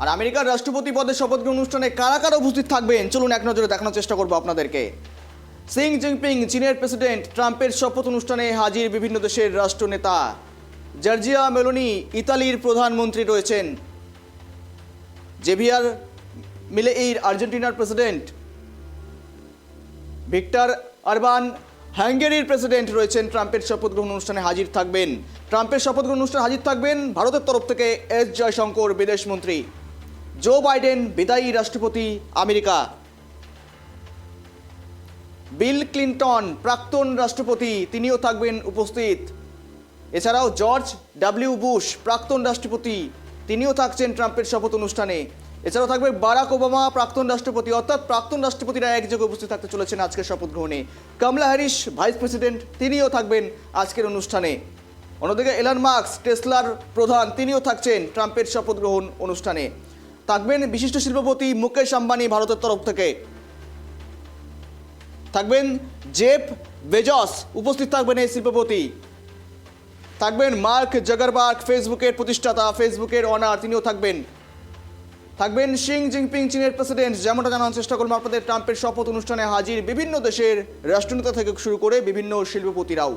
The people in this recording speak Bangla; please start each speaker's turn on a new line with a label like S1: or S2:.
S1: আর আমেরিকার রাষ্ট্রপতি পদের শপথ গ্রহণ অনুষ্ঠানে কারা কারা উপস্থিত থাকবেন চলুন এক নজরে দেখানোর চেষ্টা করবো আপনাদেরকে। শি জিনপিং, চীনের প্রেসিডেন্ট, ট্রাম্পের শপথ অনুষ্ঠানে হাজির বিভিন্ন দেশের রাষ্ট্রনেতা। জর্জিয়া মেলোনি, ইতালির প্রধানমন্ত্রী রয়েছেন। জেভিয়ার মিলেইর, আর্জেন্টিনার প্রেসিডেন্ট। ভিক্টর অরবান, হাঙ্গেরির প্রেসিডেন্ট রয়েছেন। ট্রাম্পের শপথ গ্রহণ অনুষ্ঠানে হাজির থাকবেন। ট্রাম্পের শপথ গ্রহণ অনুষ্ঠানে হাজির থাকবেন ভারতের তরফ থেকে এস জয়শঙ্কর, বিদেশমন্ত্রী। জো বাইডেন, বিদায়ী রাষ্ট্রপতি আমেরিকা। বিল ক্লিন্টন, প্রাক্তন রাষ্ট্রপতি, তিনিও থাকবেন উপস্থিত। এছাড়াও জর্জ ডাব্লিউ বুশ, প্রাক্তন রাষ্ট্রপতি, তিনিও থাকছেন ট্রাম্পের শপথ অনুষ্ঠানে। এছাড়াও থাকবে বারাক ওবামা, প্রাক্তন রাষ্ট্রপতি, অর্থাৎ প্রাক্তন রাষ্ট্রপতিরা একযোগে উপস্থিত থাকতে চলেছেন আজকের শপথ গ্রহণে। কমলা হ্যারিস, ভাইস প্রেসিডেন্ট, তিনিও থাকবেন আজকের অনুষ্ঠানে। অন্যদিকে এলন মাস্ক, টেসলার প্রধান, তিনিও থাকছেন ট্রাম্পের শপথ গ্রহণ অনুষ্ঠানে। থাকবেন বিশিষ্ট শিল্পপতি মুকেশ আম্বানি ভারতের তরফ থেকে। থাকবেন জেফ বেজস, উপস্থিত থাকবেন এই শিল্পপতি। থাকবেন মার্ক জাগারবার্গ, ফেসবুকের প্রতিষ্ঠাতা, ফেসবুকের অনার, তিনিও থাকবেন। থাকবেন শি জিনপিং, চীনের প্রেসিডেন্ট। যেমনটা জানানোর চেষ্টা করবো আপনাদের, ট্রাম্পের শপথ অনুষ্ঠানে হাজির বিভিন্ন দেশের রাষ্ট্রনেতা থেকে শুরু করে বিভিন্ন শিল্পপতিরাও।